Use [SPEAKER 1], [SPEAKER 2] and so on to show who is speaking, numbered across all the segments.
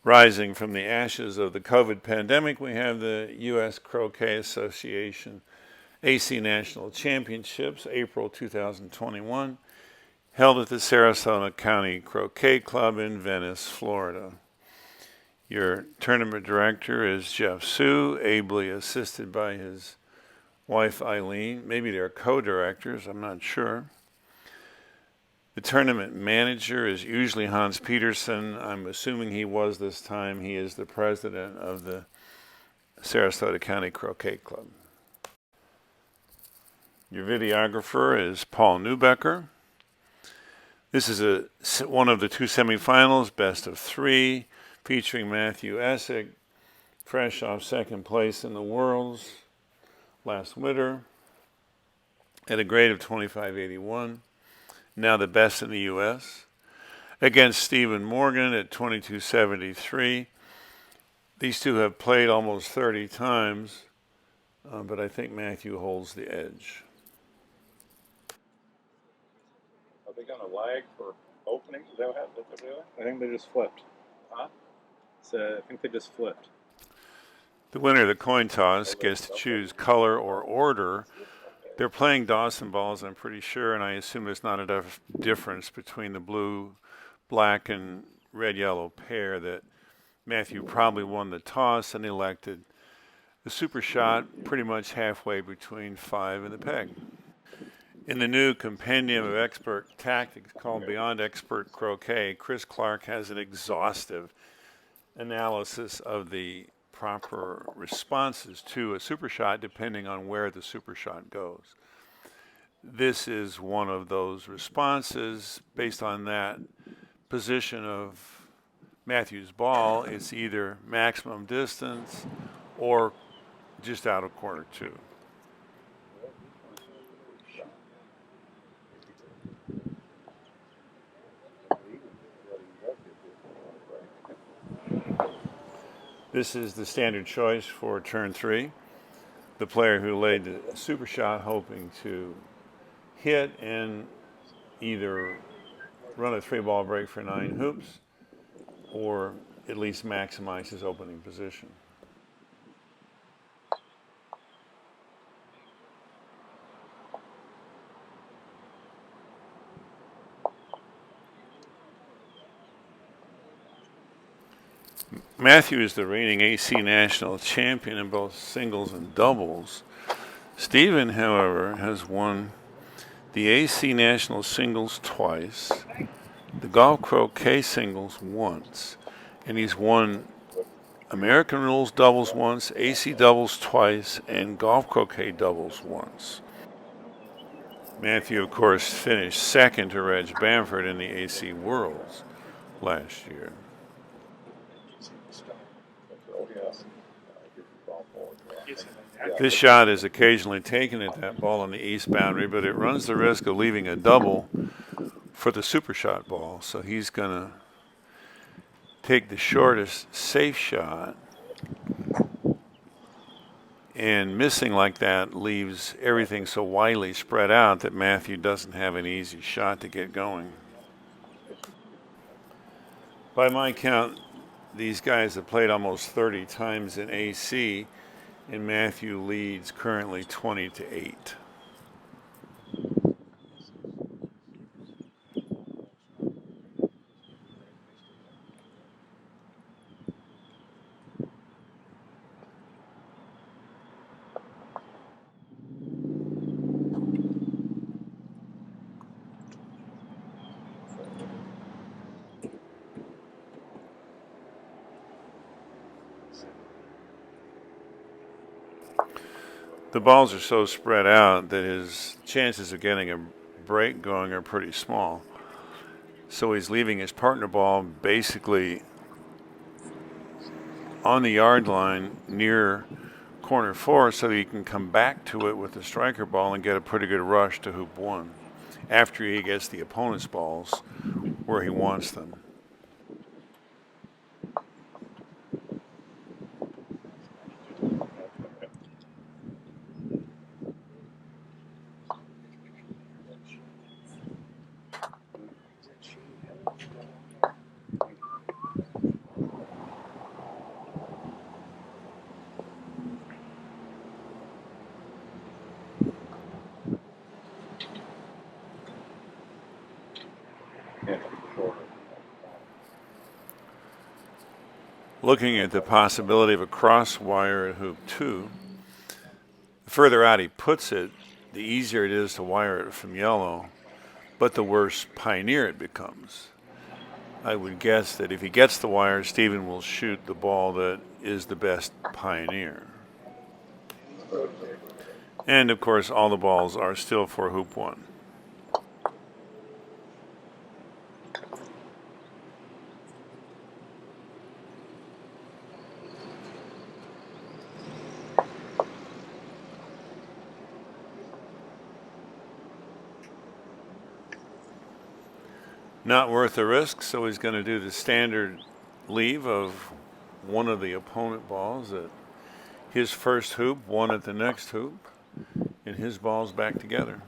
[SPEAKER 1] Rising from the ashes of the COVID pandemic, we have the U.S. Croquet Association AC National Championships, April 2021, held at the Sarasota County Croquet Club in Venice, Florida. Your tournament director is Jeff Sue, ably assisted by his wife EILEEN. Maybe they're co-directors, I'm not sure. The tournament manager is usually Hans Peterson. I'm assuming he was this time. He is the president of the Sarasota County Croquet Club. Your videographer is Paul Newbecker. This is one of the two semifinals, best of three, featuring Matthew Essick, fresh off second place in the Worlds last winter at a grade of 25.81. Now the best in the U.S., against Stephen Morgan at 22.73. These two have played almost 30 times, but I think Matthew holds the edge.
[SPEAKER 2] Are they going to lag for openings? Is that what they're doing?
[SPEAKER 3] I think they just flipped.
[SPEAKER 2] Huh?
[SPEAKER 3] So I think they just flipped.
[SPEAKER 1] The winner of the coin toss gets to choose color or order. They're playing Dawson balls, I'm pretty sure, and I assume there's not enough difference between the blue, black, and red-yellow pair that Matthew probably won the toss and elected the super shot pretty much halfway between 5 and the peg. In the new compendium of expert tactics called Beyond Expert Croquet, Chris Clark has an exhaustive analysis of the proper responses to a super shot depending on where the super shot goes. This is one of those responses. Based on that position of Matthew's ball, it's either maximum distance or just out of corner two. This is the standard choice for turn 3. The player who laid the super shot hoping to hit and either run a 3-ball break for 9 hoops or at least maximize his opening position. Matthew is the reigning AC National Champion in both singles and doubles. Stephen, however, has won the AC National Singles twice, the Golf Croquet Singles once, and he's won American Rules Doubles once, AC Doubles twice, and Golf Croquet Doubles once. Matthew, of course, finished second to Reg Bamford in the AC Worlds last year. This shot is occasionally taken at that ball on the east boundary, but it runs the risk of leaving a double for the super shot ball. So he's going to take the shortest safe shot, and missing like that leaves everything so widely spread out that Matthew doesn't have an easy shot to get going. By my count, these guys have played almost 30 times in AC, and Matthew leads currently 20-8. The balls are so spread out that his chances of getting a break going are pretty small. So he's leaving his partner ball basically on the yard line near corner 4 so that he can come back to it with the striker ball and get a pretty good rush to hoop 1 after he gets the opponent's balls where he wants them. Looking at the possibility of a cross wire at hoop 2, the further out he puts it, the easier it is to wire it from yellow, but the worse pioneer it becomes. I would guess that if he gets the wire, Stephen will shoot the ball that is the best pioneer. And of course, all the balls are still for hoop 1. Not worth the risk, so he's going to do the standard leave of one of the opponent balls at his first hoop, one at the next hoop, and his balls back together.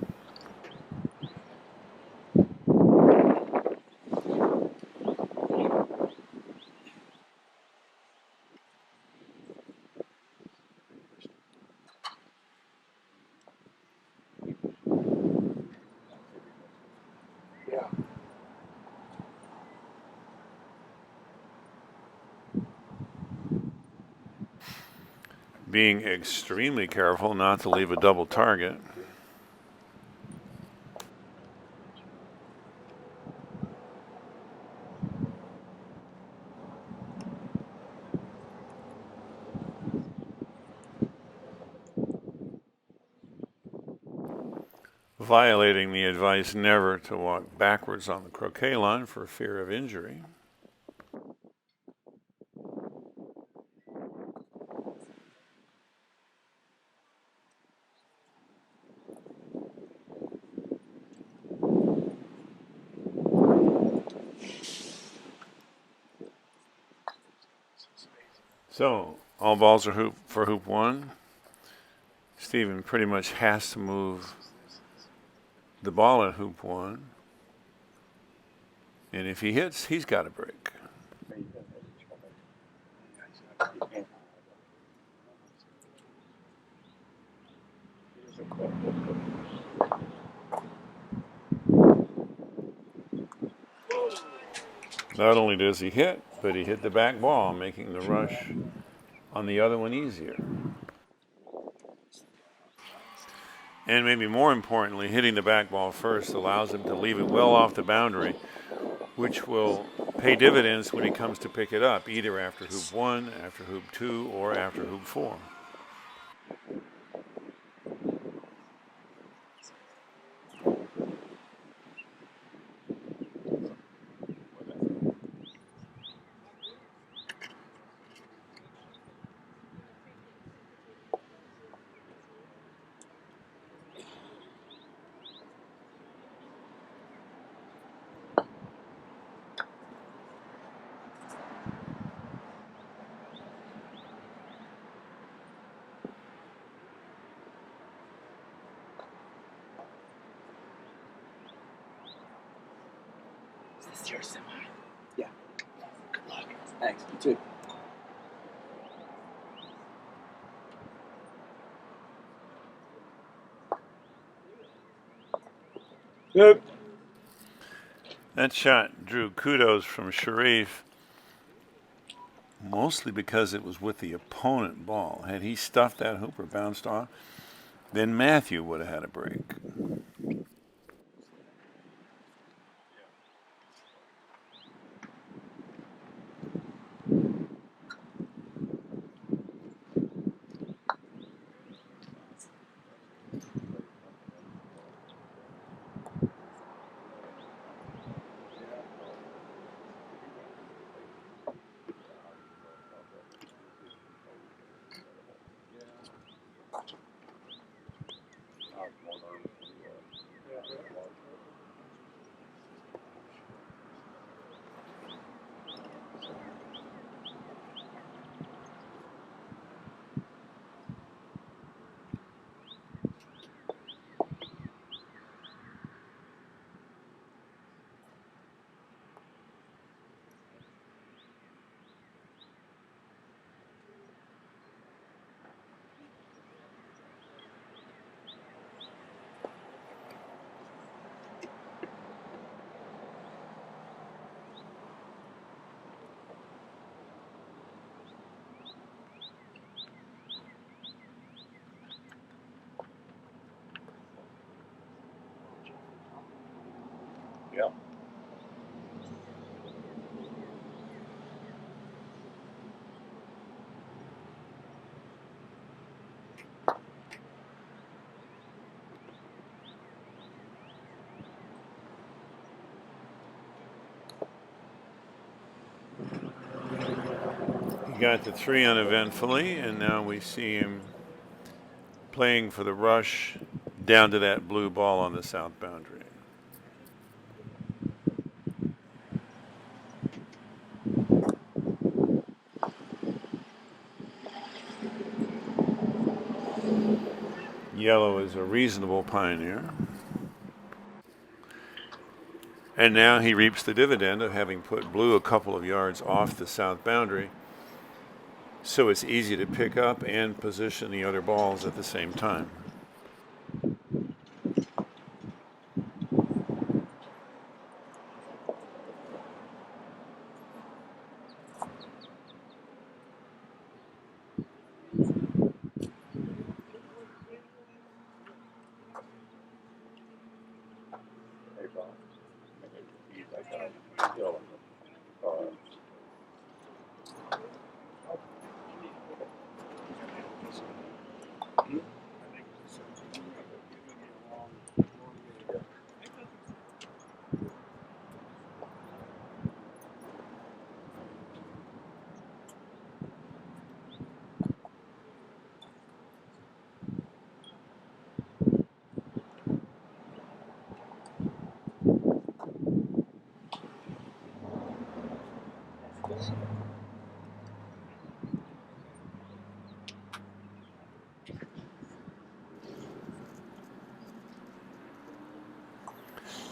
[SPEAKER 1] Being extremely careful not to leave a double target. Violating the advice never to walk backwards on the croquet line for fear of injury. So, all balls are for hoop 1. Stephen pretty much has to move the ball at hoop 1. And if he hits, he's got a break. Not only does he hit, but he hit the back ball, making the rush on the other one easier. And maybe more importantly, hitting the back ball first allows him to leave it well off the boundary, which will pay dividends when he comes to pick it up, either after hoop 1, after hoop 2, or after hoop 4.
[SPEAKER 4] Is this your semi? Yeah. Good luck. Thanks. You too.
[SPEAKER 3] Yep.
[SPEAKER 1] That shot drew kudos from Sharif, mostly because it was with the opponent ball. Had he stuffed that hoop or bounced off, then Matthew would have had a break. He got the 3 uneventfully, and now we see him playing for the rush down to that blue ball on the south boundary. Yellow is a reasonable pioneer. And now he reaps the dividend of having put blue a couple of yards off the south boundary, so it's easy to pick up and position the other balls at the same time.
[SPEAKER 2] Hey, Bob. I got yellow.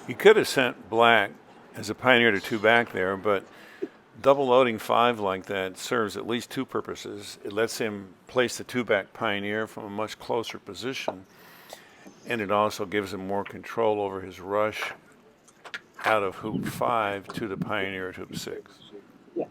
[SPEAKER 1] He could have sent black as a pioneer to 2 back there, but double loading 5 like that serves at least 2 purposes. It lets him place the 2 back pioneer from a much closer position, and it also gives him more control over his rush out of hoop 5 to the pioneer at hoop 6.
[SPEAKER 4] Yeah.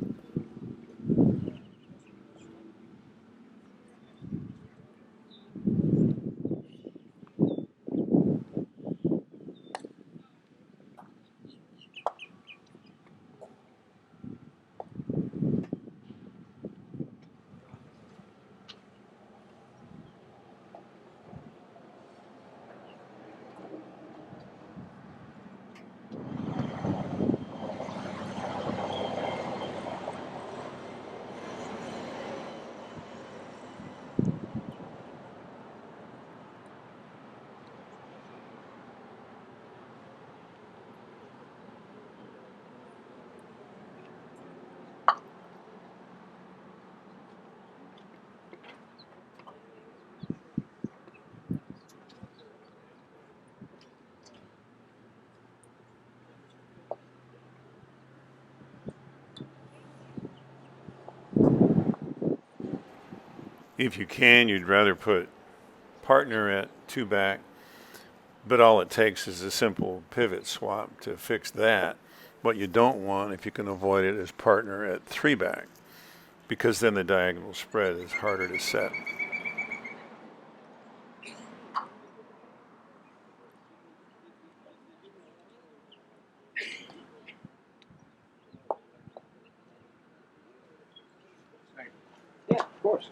[SPEAKER 1] If you can, you'd rather put partner at 2 back, but all it takes is a simple pivot swap to fix that. What you don't want, if you can avoid it, is partner at 3 back, because then the diagonal spread is harder to set.
[SPEAKER 4] Yeah, of course.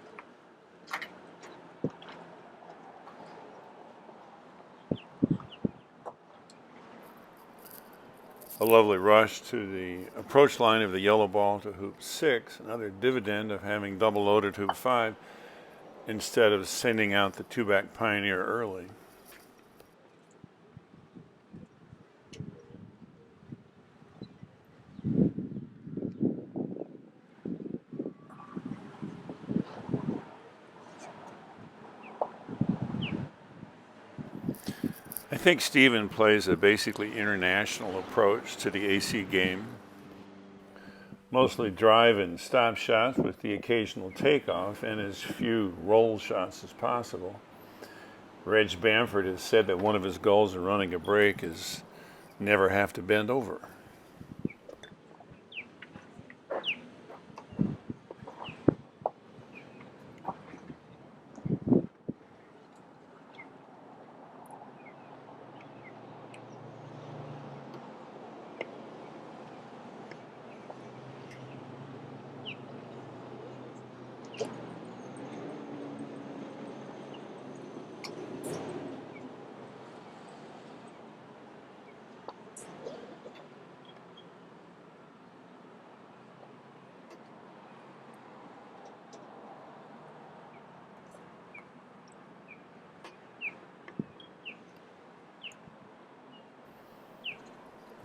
[SPEAKER 1] A lovely rush to the approach line of the yellow ball to hoop 6, another dividend of having double loaded hoop 5 instead of sending out the 2 back pioneer early. I think Steven plays a basically international approach to the AC game. Mostly drive and stop shots with the occasional takeoff and as few roll shots as possible. Reg Bamford has said that one of his goals in running a break is never have to bend over.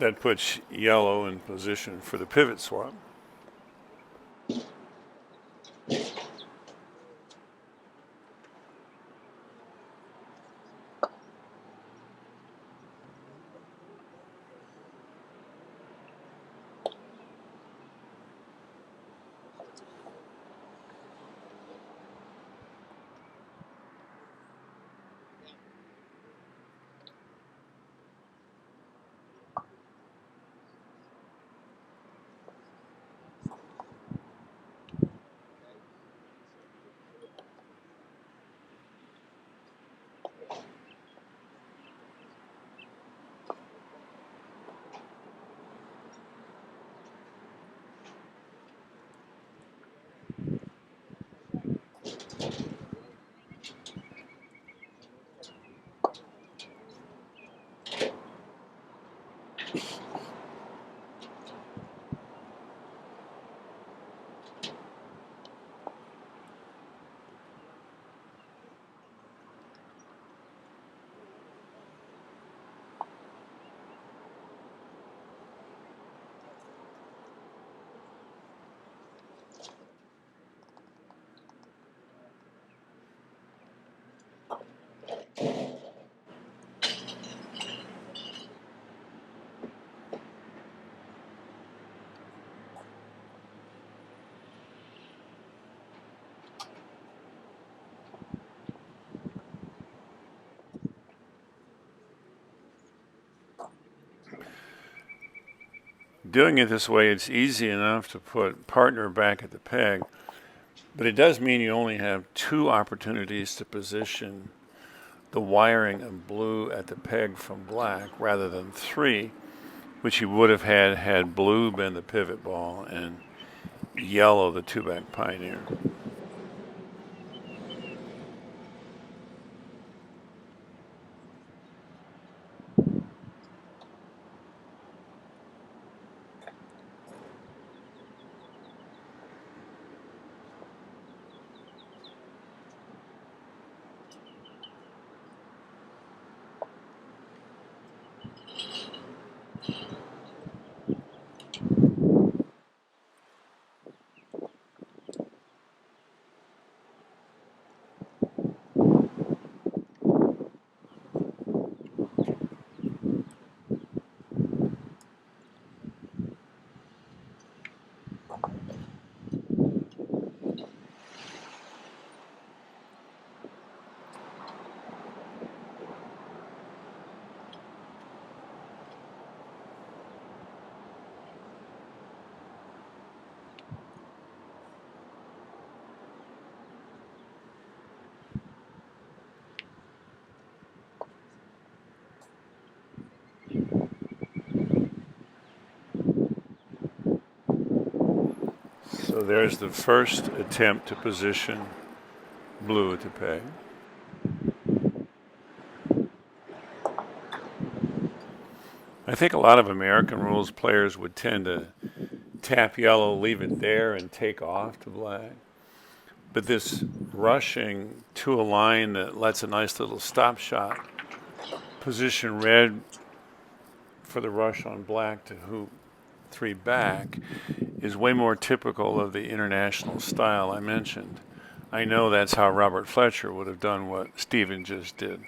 [SPEAKER 1] That puts yellow in position for the pivot swap. Doing it this way, it's easy enough to put partner back at the peg, but it does mean you only have 2 opportunities to position the wiring of blue at the peg from black rather than 3, which you would have had blue been the pivot ball and yellow the 2-back pioneer. So there's the first attempt to position blue at the peg. I think a lot of American rules players would tend to tap yellow, leave it there, and take off to black. But this rushing to a line that lets a nice little stop shot position red for the rush on black to hoop 3 back is way more typical of the international style I mentioned. I know that's how Robert Fletcher would have done what Stephen just did.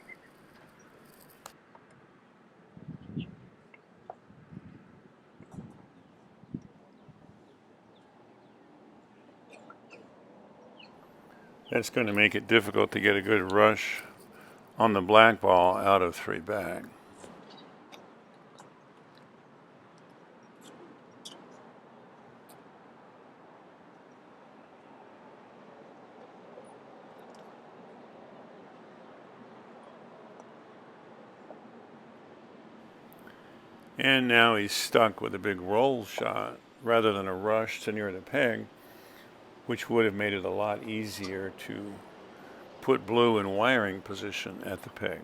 [SPEAKER 1] That's going to make it difficult to get a good rush on the black ball out of 3 back. And now he's stuck with a big roll shot rather than a rush to near the peg, which would have made it a lot easier to put blue in wiring position at the peg.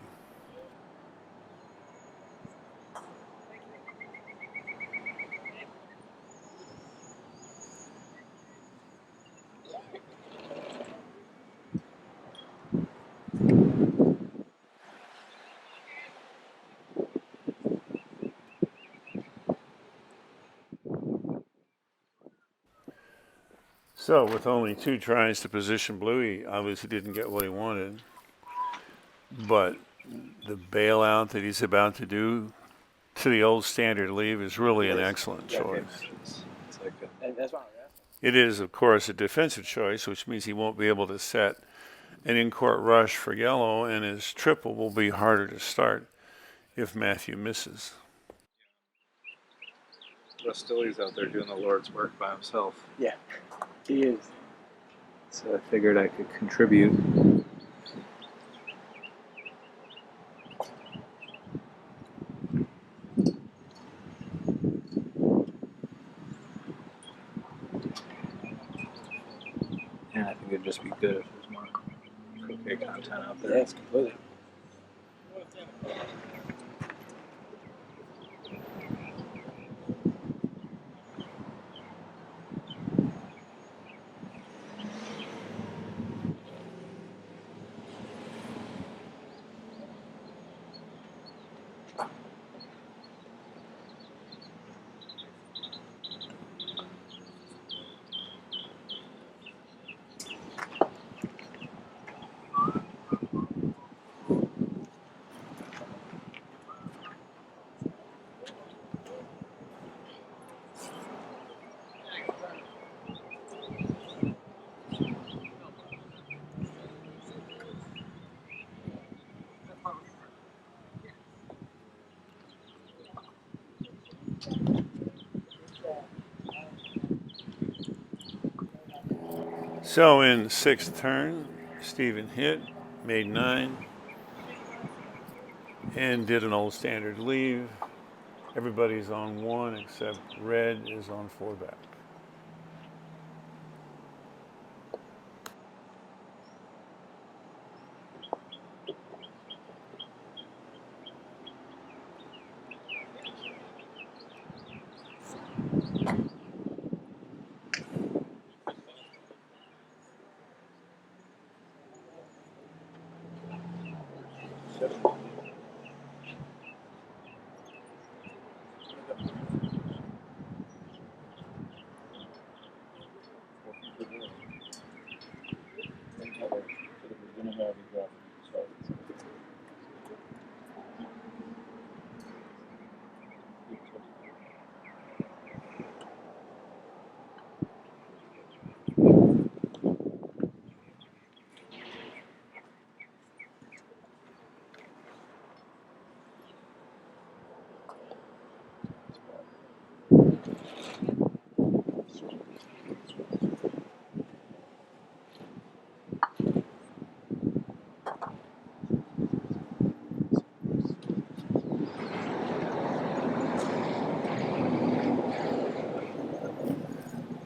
[SPEAKER 1] So with only 2 tries to position blue, he obviously didn't get what he wanted. But the bailout that he's about to do to the old standard leave is really an excellent choice.
[SPEAKER 3] It's like a,
[SPEAKER 4] And that's why I'm asking.
[SPEAKER 1] It is, of course, a defensive choice, which means he won't be able to set an in-court rush for yellow, and his triple will be harder to start if Matthew misses.
[SPEAKER 3] Rustilli's out there doing the Lord's work by himself.
[SPEAKER 4] Yeah, he is.
[SPEAKER 3] So I figured I could contribute. And I think it'd just be good if there's more croquet content out there.
[SPEAKER 4] Yes, completely.
[SPEAKER 1] So in 6th turn, Stephen hit, made 9, and did an old standard leave. Everybody's on 1 except red is on 4 back.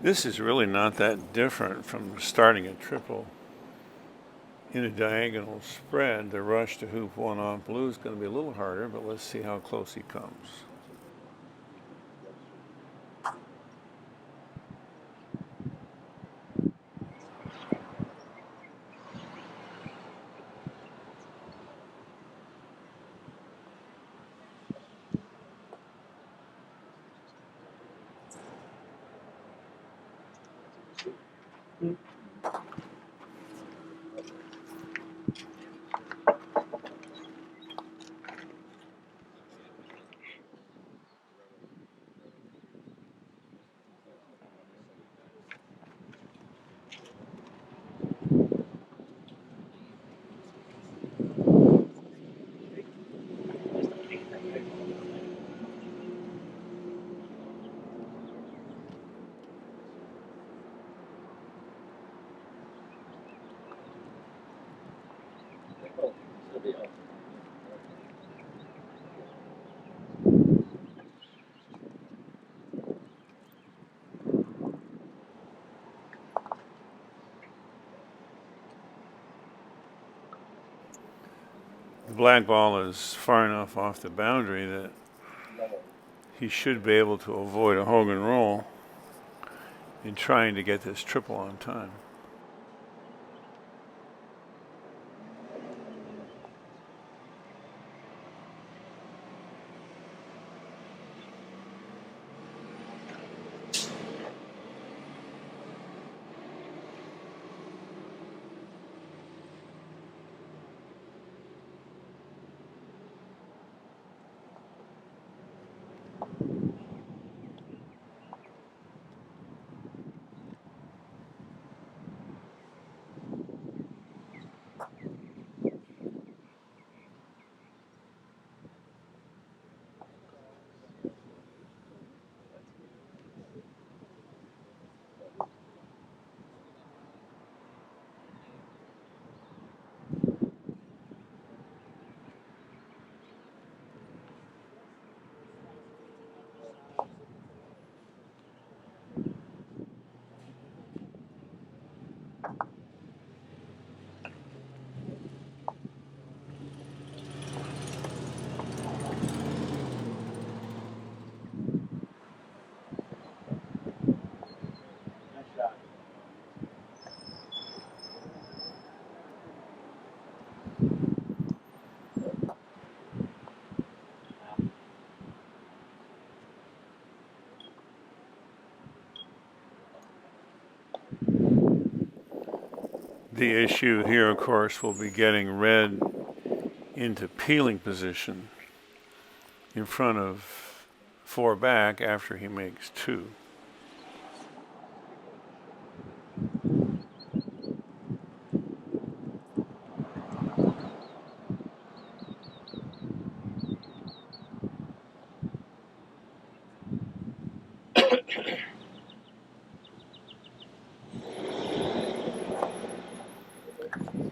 [SPEAKER 1] This is really not that different from starting a triple in a diagonal spread. The rush to hoop 1 off blue is going to be a little harder, but let's see how close he comes. The black ball is far enough off the boundary that he should be able to avoid a Hogan roll in trying to get this triple on time. The issue here, of course, will be getting red into peeling position in front of 4 back after he makes 2.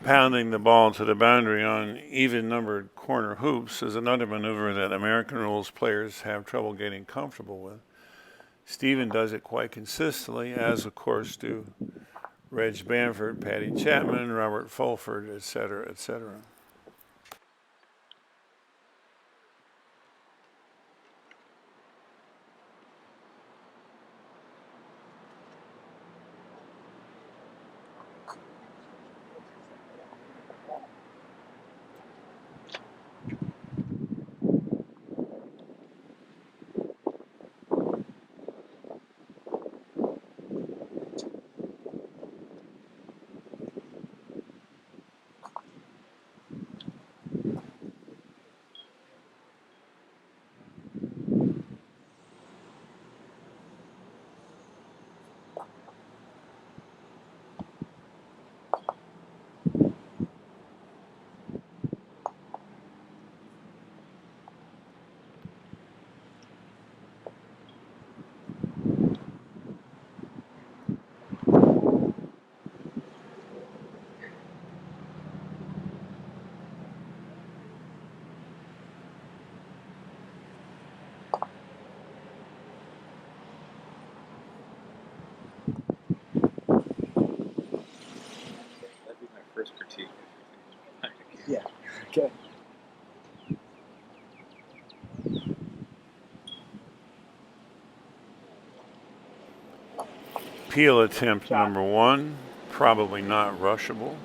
[SPEAKER 1] Pounding the ball to the boundary on even-numbered corner hoops is another maneuver that American rules players have trouble getting comfortable with. Steven does it quite consistently, as of course do Reg Bamford, Patty Chapman, Robert Fulford, etc., etc.
[SPEAKER 3] That'd be my first critique.
[SPEAKER 4] Yeah. Okay.
[SPEAKER 1] Peel attempt number 1, probably not rushable.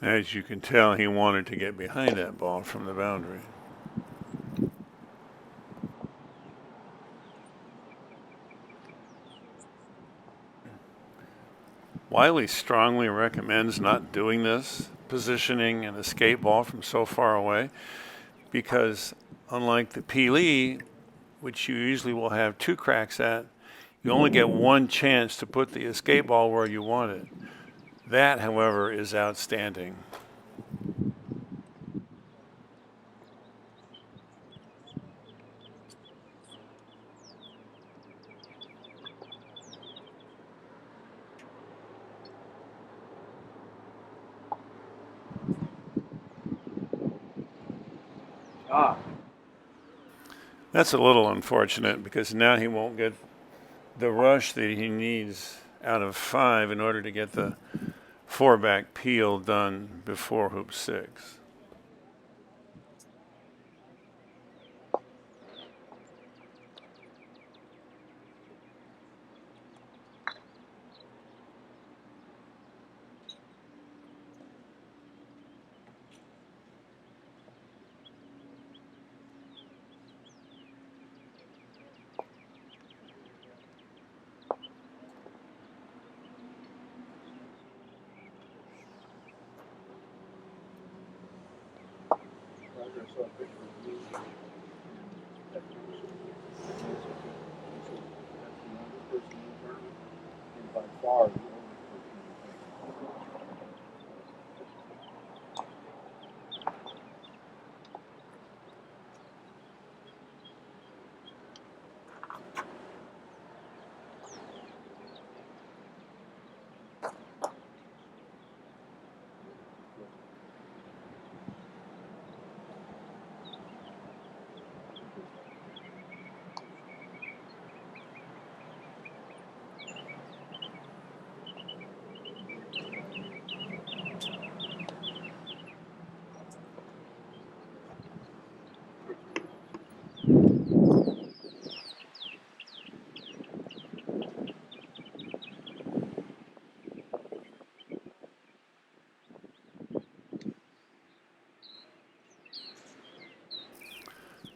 [SPEAKER 1] As you can tell, he wanted to get behind that ball from the boundary. Wiley strongly recommends not doing this, positioning an escape ball from so far away, because unlike the peelee, which you usually will have 2 cracks at, you only get 1 chance to put the escape ball where you want it. That, however, is outstanding. That's a little unfortunate because now he won't get the rush that he needs out of 5 in order to get the 4 back peel done before hoop 6.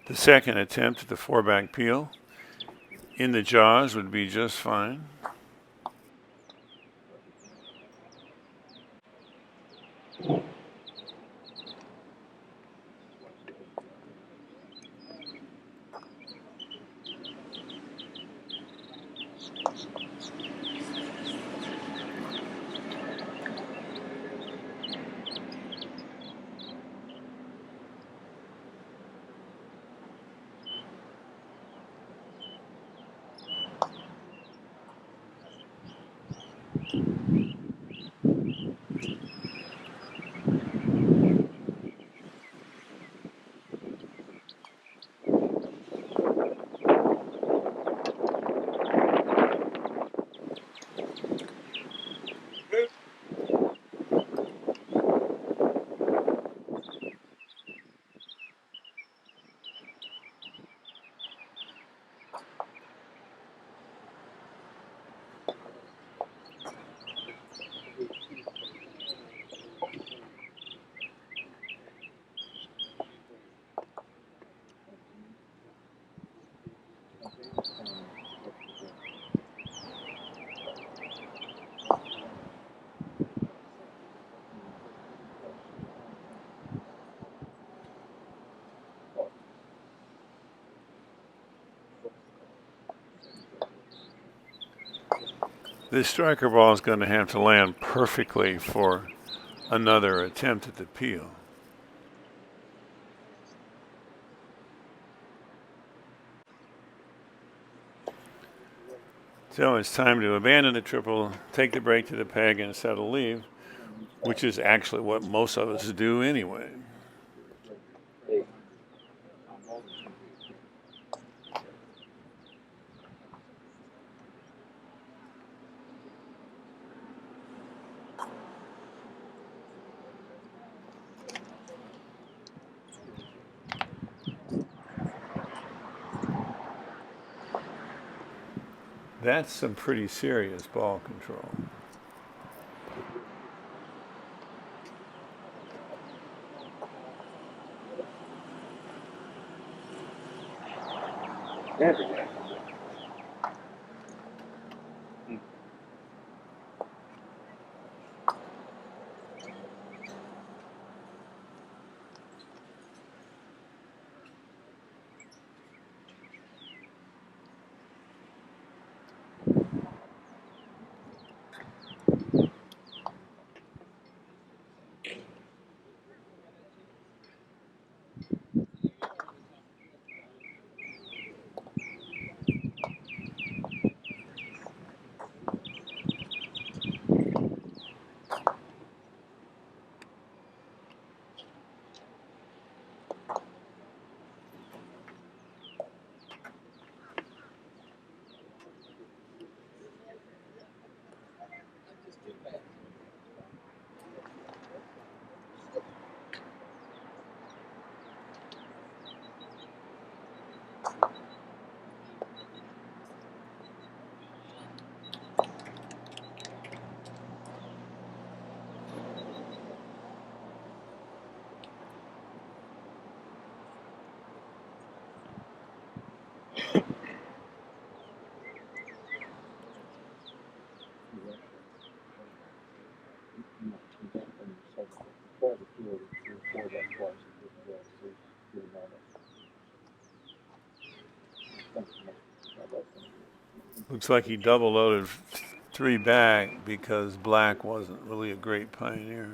[SPEAKER 1] The second attempt at the 4-back peel in the jaws would be just fine. This striker ball is going to have to land perfectly for another attempt at the peel. So it's time to abandon the triple, take the break to the peg, and settle leave, which is actually what most of us do anyway. That's some pretty serious ball control.
[SPEAKER 4] There we go.
[SPEAKER 1] Looks like he double loaded 3 back because black wasn't really a great pioneer.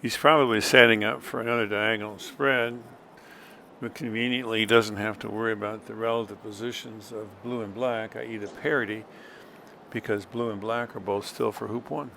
[SPEAKER 1] He's probably setting up for another diagonal spread, but conveniently he doesn't have to worry about the relative positions of blue and black, i.e. the parity, because blue and black are both still for hoop 1.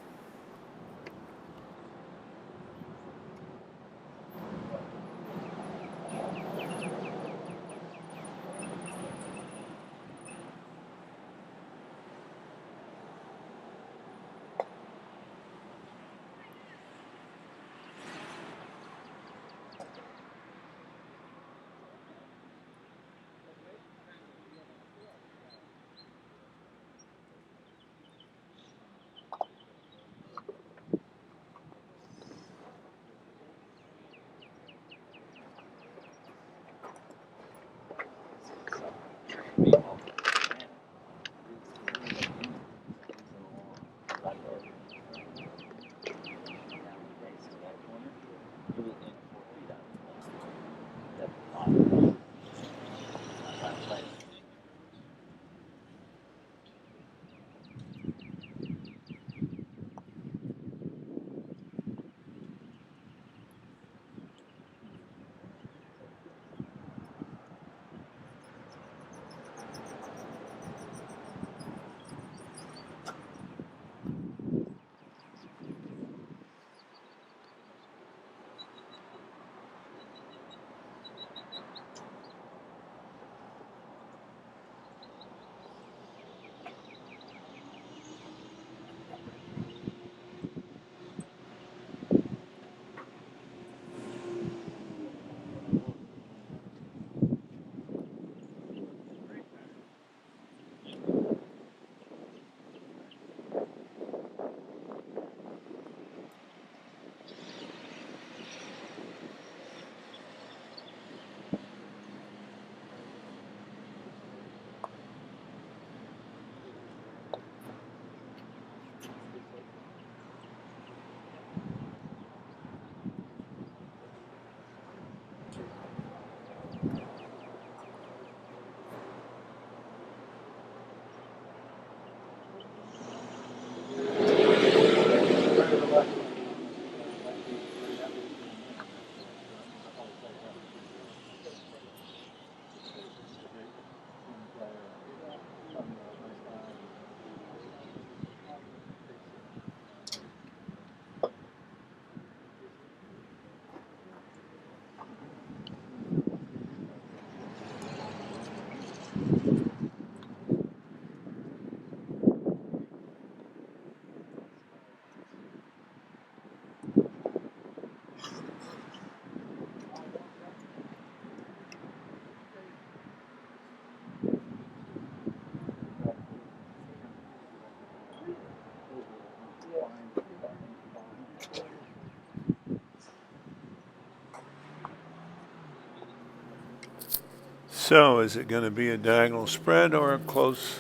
[SPEAKER 1] So is it going to be a diagonal spread or a close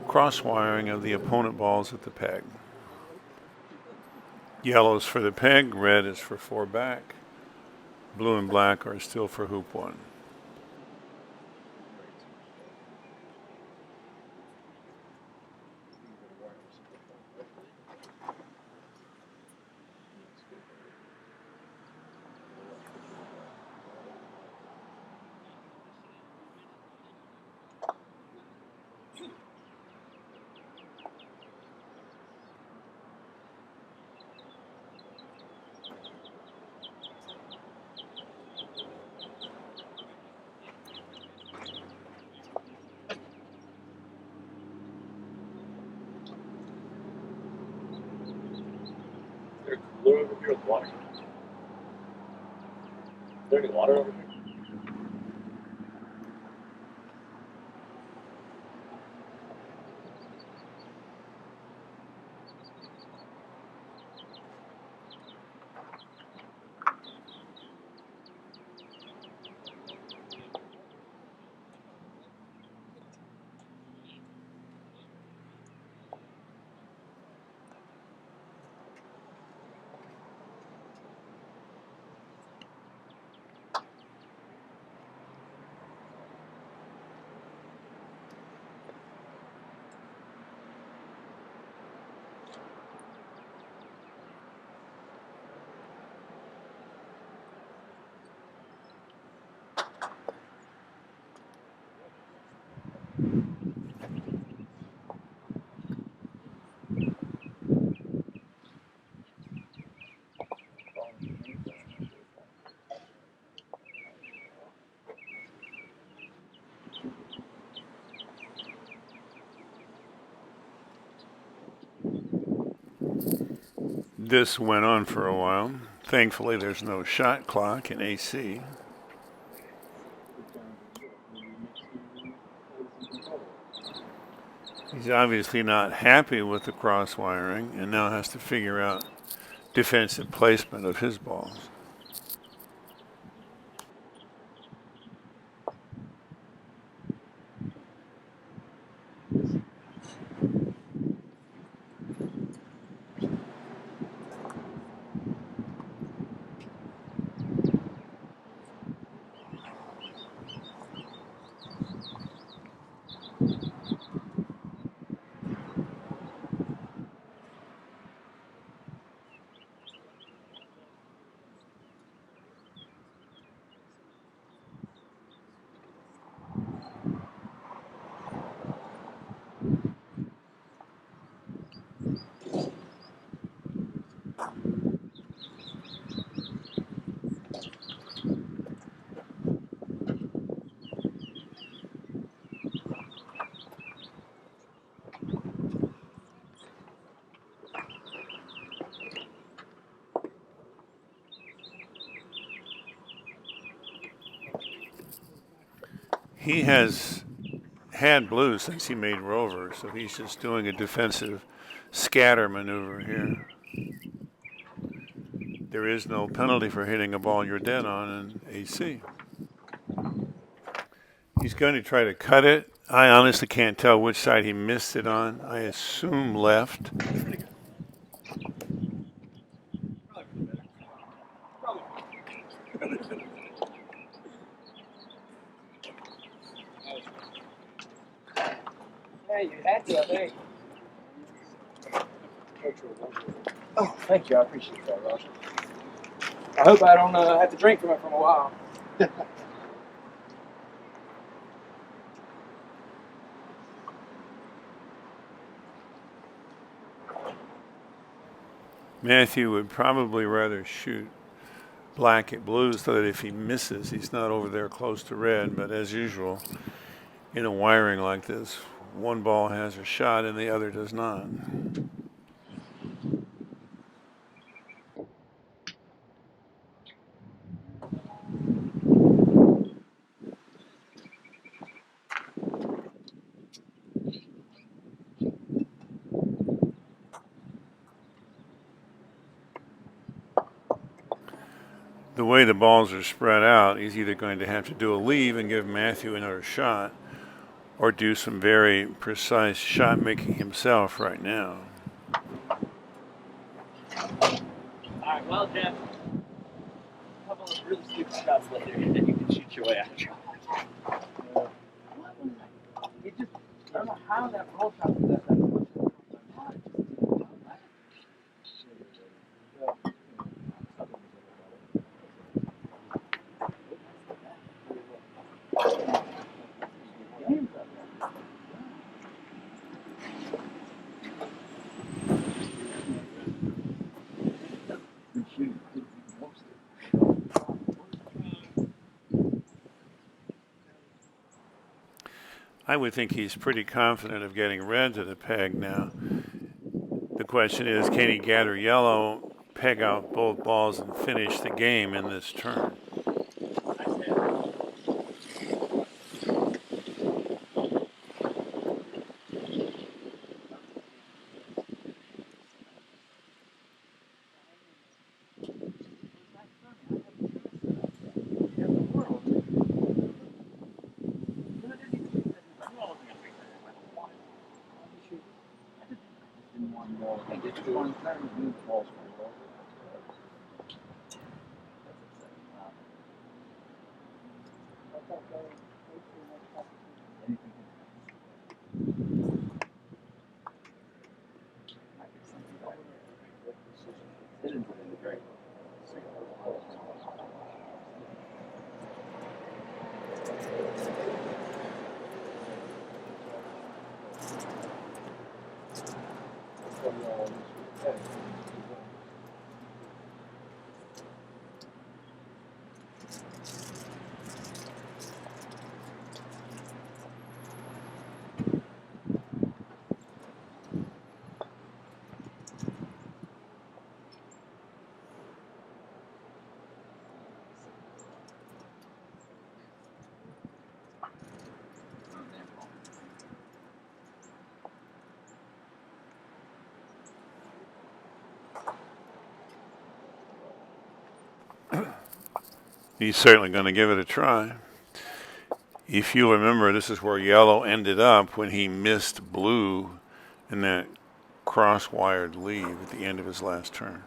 [SPEAKER 1] cross wiring of the opponent balls at the peg? Yellow's for the peg, red is for 4 back. Blue and black are still for hoop 1.
[SPEAKER 2] There's a cooler over here with water. Is there any water over here?
[SPEAKER 1] This went on for a while. Thankfully, there's no shot clock in AC. He's obviously not happy with the cross wiring and now has to figure out defensive placement of his balls. He has had blue since he made Rover, so he's just doing a defensive scatter maneuver here. There is no penalty for hitting a ball you're dead on in AC. He's going to try to cut it. I honestly can't tell which side he missed it on. I assume left.
[SPEAKER 4] Yeah, you had to, I think. Oh, thank you. I appreciate that, Roger. I hope I don't have to drink from it for a while.
[SPEAKER 1] Matthew would probably rather shoot black at blue so that if he misses, he's not over there close to red. But as usual, in a wiring like this, one ball has a shot and the other does not. the way the balls are spread out, he's either going to have to do a leave and give Matthew another shot, or do some very precise shot making himself right now.
[SPEAKER 4] All right, well, Jeff, a couple of really stupid shots later, and then you can shoot your way out. It just, I don't know how that roll shot was that much.
[SPEAKER 1] I would think he's pretty confident of getting red to the peg now. The question is, can he gather yellow, peg out both balls, and finish the game in this turn? He's certainly going to give it a try. If you remember, this is where yellow ended up when he missed blue in that cross-wired leave at the end of his last turn.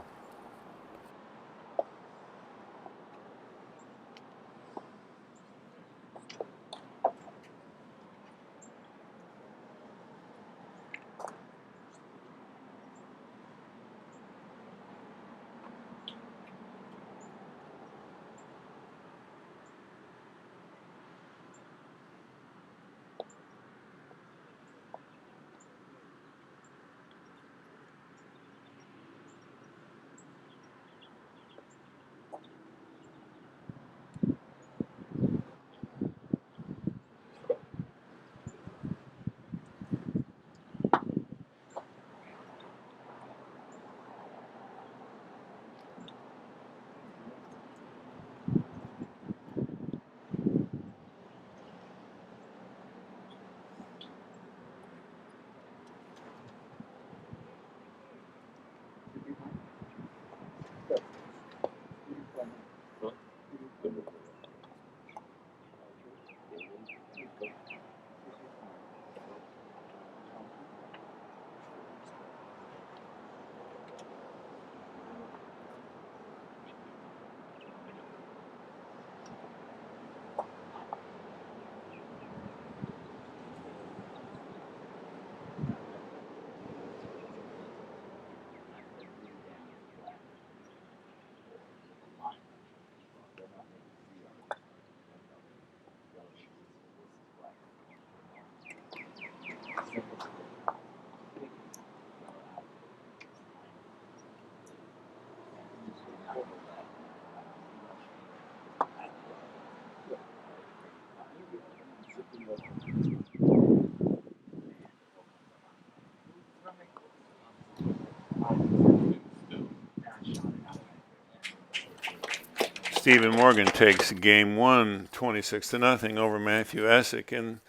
[SPEAKER 1] Stephen Morgan takes game one, 26-0 over Matthew Essick in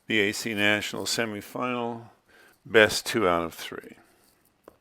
[SPEAKER 1] the AC National Semifinal. Best 2 out of 3.